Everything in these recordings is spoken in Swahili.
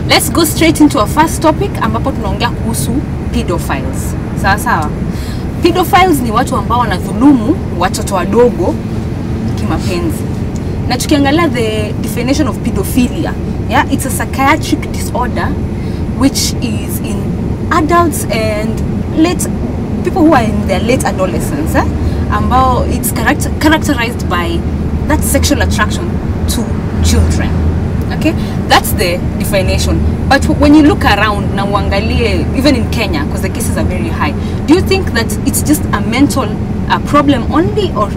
Let's go straight into our first topic ambapo tunaongea kuhusu pedophiles. Sawa sawa. Pedophiles ni watu ambao wanadhulumu watoto wadogo kimapenzi. Na tukiangalia the definition of pedophilia, yeah, it's a psychiatric disorder which is in adults and people who are in their late adolescence, ambao it's characterized by that sexual attraction to children. Okay, that's the definition. But when you look around now, even in Kenya, because the cases are very high, do you think that it's just a mental problem only, or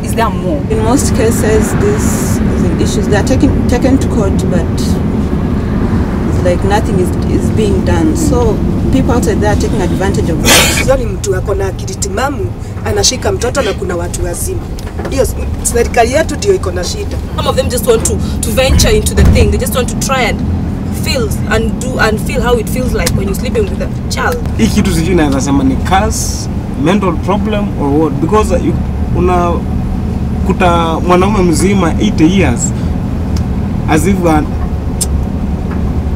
is there more? In most cases, these issues, they are taken to court, but it's like nothing is being done. So people outside there are taking advantage of that. Zoni mtu akona akili timamu anashika mtoto na kuna watu wazima. Hiyo serikali yetu ndio iko na shida. Some of them just want to venture into the thing. They just want to try and feel how it feels like when you're sleeping with a child. Hii kitu sijui naweza sema ni curse, mental problem or what, because kuta mwanaume mzima 80 years as if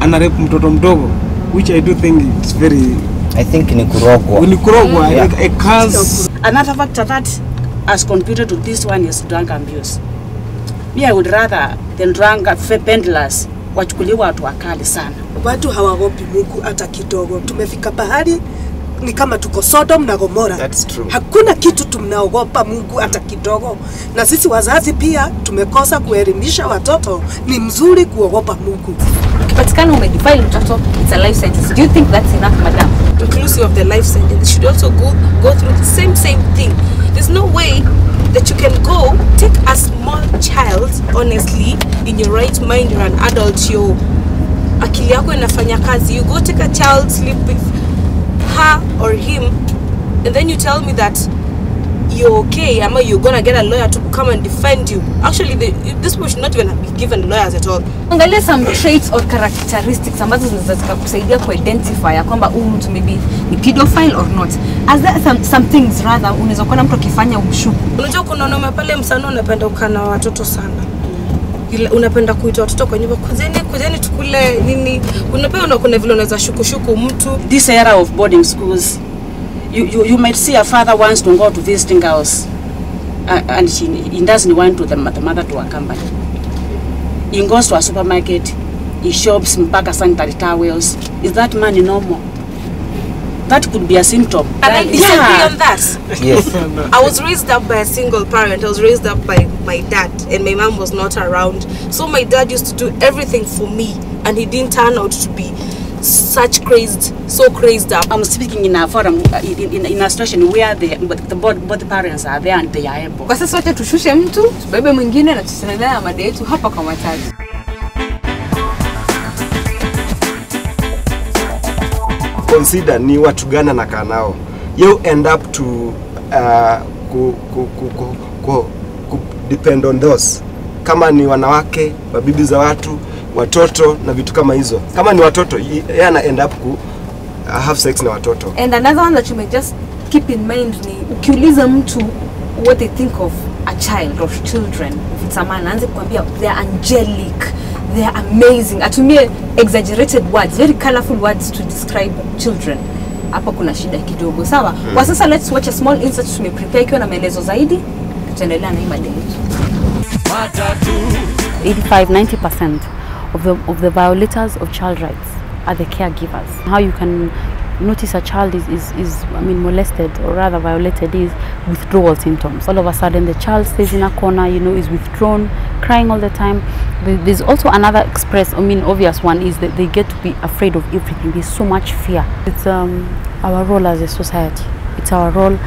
anarepu mtoto mdogo, which I do think it's very, I think ni kurogwa. Like a curse. Another factor that has contributed to this one is drug abuse. Me, I would rather than drug peddlers wachukuliwa watu wakali sana. Watu hawaogopi Mungu hata kidogo. Tumefika pahali ni kama tuko Sodom na Gomora. That's true. Hakuna kitu tunaogopa Mungu hata kidogo. Na sisi wazazi pia tumekosa kuelimisha watoto ni mzuri kuogopa Mungu. Ukipatikana umedefile mtoto, it's a life sentence. Do you think that's enough, madam? Inclusive of the life sentence, should also go through the same thing. There's no way that you can go take a small child, honestly, in your right mind, you're an adult, you akili yako inafanya kazi, you go take a child, sleep with her or him, and then you tell me that you're okay, you're gonna get a lawyer to come and defend you. Actually, this person should not even be given lawyers at all. Angalia some traits or characteristics ambazo zinaweza kusaidia ku-identify ya kwamba mtu maybe ni pedophile or not. As there some things rather unaweza kuona mtu akifanya ushuku. Unajua kuna wanaume pale msano unapenda ukana watoto sana. Unapenda kuita watoto kwa nyumba, kuzeni tukule nini. Unapenda kuna vile unaweza shuku mtu. This era of boarding schools, you might see a father wants to go to visiting house and he doesn't want the mother to accompany. He goes to a supermarket, he shops mpaka sanitary towels. Is that money normal? That could be a symptom. And I disagree on that. Yes. I was raised up by a single parent. I was raised up by my dad, and my mom was not around. So my dad used to do everything for me, and he didn't turn out to be so crazed up. I'm speaking in a forum, in a situation where both parents are there and they are able. Kwa sasa wacha tushushe mtu, tubebe mwingine na tusendelea na mada yetu hapa kwa matatu. Consider ni watu gani nakaa nao. You end up to depend on those. Kama ni wanawake, mabibi za watu, watoto na vitu kama hizo. Kama ni watoto, yeye ana end up have sex na watoto. And another one that you may just keep in mind ni ukiuliza mtu what they think of a child or children, if it's a man, anze kuambia they are angelic, they are amazing. Atumie exaggerated words, very colorful words to describe children. Hapa kuna shida kidogo, sawa? Kwa sasa let's watch a small insert tumeprepare ikiwa na maelezo zaidi. Tutaendelea na hii mada yetu. 85-90% of the violators of child rights are the caregivers. How you can notice a child is molested or rather violated is withdrawal symptoms. All of a sudden the child stays in a corner, is withdrawn, crying all the time. There's also another obvious one is that they get to be afraid of everything. There's so much fear. It's our role as a society. It's our role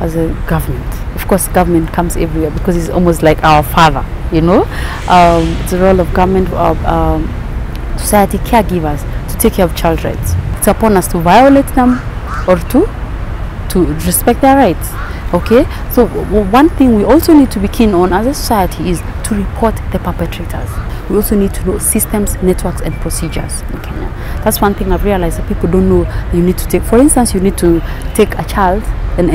as a government. Of course, government comes everywhere because it's almost like our father, It's the role of government, of society, caregivers, to take care of child rights. It's upon us to violate them or to respect their rights. Okay, so one thing we also need to be keen on as a society is to report the perpetrators. We also need to know systems, networks and procedures in Kenya. That's one thing I've realized that people don't know. You need to take, for instance, you need to take a child and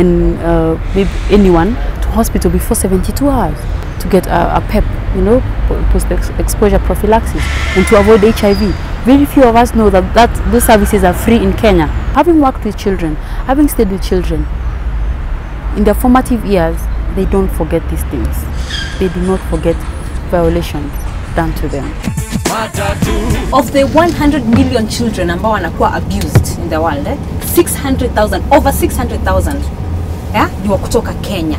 maybe anyone to hospital before 72 hours to get a PEP, post-exposure prophylaxis, and to avoid HIV. Very few of us know that those services are free in Kenya. Having worked with children, having stayed with children, in their formative years, they don't forget these things. They do not forget violations done to them. Of the 100 million children ambao wanakuwa abused in the world, 600,000, over 600,000, ni wa kutoka Kenya.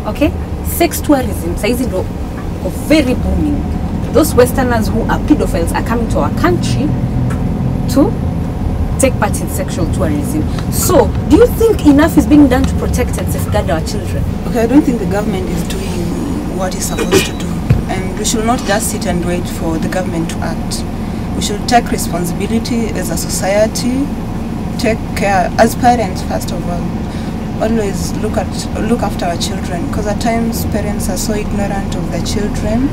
Okay? Sex tourism saizi ndo very booming. Those Westerners who are pedophiles are coming to our country to take part in sexual tourism. So, do you think enough is being done to protect and safeguard our children? Okay, I don't think the government is doing what it's supposed to do. And we should not just sit and wait for the government to act. We should take responsibility as a society, take care as parents first of all. Always look after our children, because at times parents are so ignorant of their children.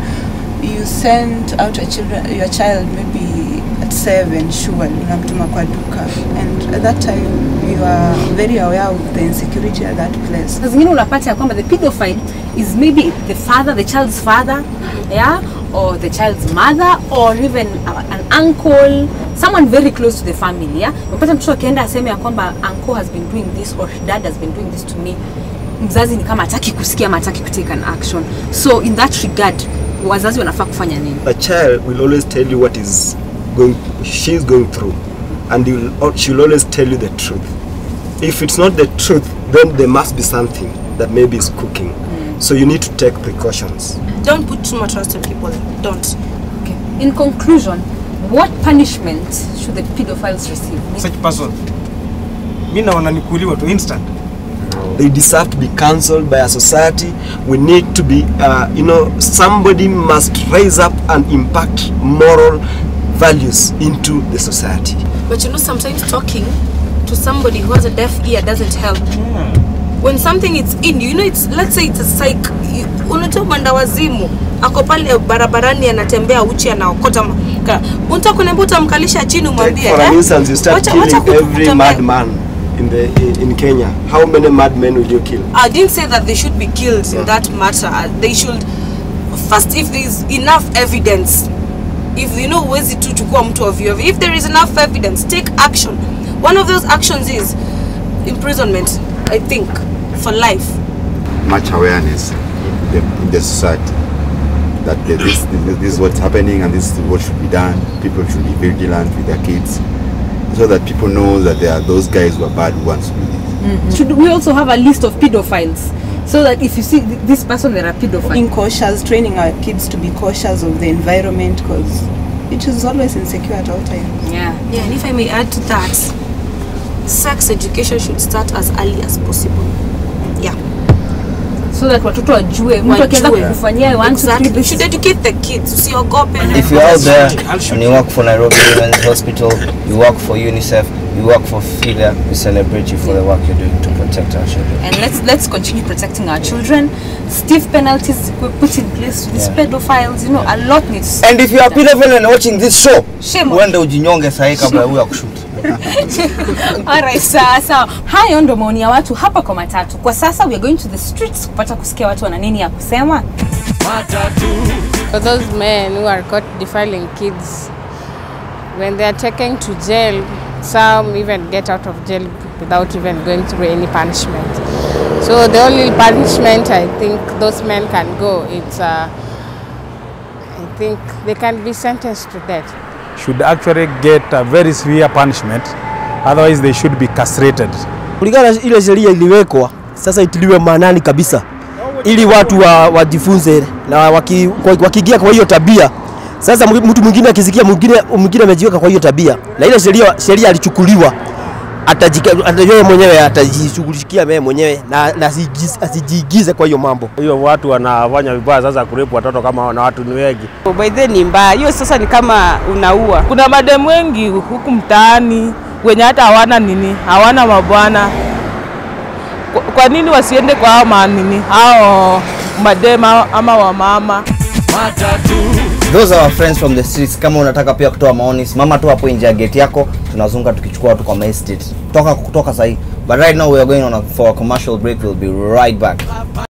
You send out your child maybe at 7, surely, unamtuma kwa duka, and at that time you are very aware of the insecurity at that place. Zingine unapata kwamba the pedophile is maybe the father, the child's father, or the child's mother, or even an uncle, someone very close to the family. Unapata mtoto akienda aseme kwamba uncle has been doing this or dad has been doing this to me, mzazi ni kama hataki kusikia, hataki to take an action. So in that regard, wazazi wanafaa kufanya nini? A child will always tell you what she's going through, and she'll always tell you the truth. If it's not the truth, then there must be something that maybe is cooking. So you need to take precautions. Don't put too much trust in people. Don't. Okay. In conclusion, what punishment should the pedophiles receive? Such person, mimi naona ni kuuliwa to instant. They deserve to be cancelled by a society. We need to be, somebody must raise up and impact moral values into the society. But sometimes talking to somebody who has a deaf ear doesn't help. When something is in you, it's, let's say it's a psych, unatoa mwenda wazimu, ako pale barabarani anatembea uchi anaokota unataka kuniambia utamkalisha chini umwambie. For instance, you start killing every madman in Kenya. How many madmen will you kill? I didn't say that they should be killed in that matter. They should first, if there is enough evidence, if huwezi tu chukua mtu ovyo, if there is enough evidence, take action. One of those actions is imprisonment, I think, for life. Much awareness in the society that this is what's happening and this is what should be done. People should be vigilant with their kids, so that people know that there are those guys who are bad who want to do this. Should we also have a list of pedophiles, so that if you see this person, there are pedophiles? Being cautious, training our kids to be cautious of the environment, because it is always insecure at all times. Yeah, and if I may add to that, sex education should start as early as possible. Yeah. So that watoto wajue, mtu akianza kufanyia 1 2 3. We should educate the kids. Usiogope. If you're out there and you work for Nairobi Women's Hospital, you work for UNICEF, you work for Kila, we celebrate you for the work you're doing to protect our children. And let's continue protecting our children. Stiff penalties were put in place to these pedophiles. A lot needs. And if you are pedophile and watching this show, shame. Uende ujinyonge sahi kabla huyu akushoot. Alright, sasa hayo ndo maoni ya watu hapa kwa Matatu. Kwa sasa we are going to the streets kupata kusikia watu wana nini ya kusema. For those men who are caught defiling kids, when they are taken to jail, some even get out of jail without even going through any punishment. So the only punishment I think those men can go, it's I think they can be sentenced to death. Should actually get a very severe punishment, otherwise they should be castrated. Kulingana ile sheria iliwekwa, sasa itiliwe maanani kabisa, ili watu wajifunze na wakiingia kwa hiyo tabia. Sasa mtu mwingine akisikia mwingine amejiweka kwa hiyo tabia, na ile sheria alichukuliwa, yeye mwenyewe atajishughulikia yeye mwenyewe na asijiigize kwa hiyo mambo. Hiyo watu wanafanya vibaya sasa kurepu watoto kama na watu ni wengi. By the ni mbaya. Hiyo sasa ni kama unaua. Kuna madem wengi huku mtaani wenye hata hawana mabwana. Kwa nini wasiende kwa hao hao madem ama wamama? Those are our friends from the streets. Kama unataka pia kutoa maoni, simama tu hapo nje ya gate yako, tunazunga tukichukua watu kwa main street. Kutoka sahi. But right now we are going on for a commercial break. We'll be right back.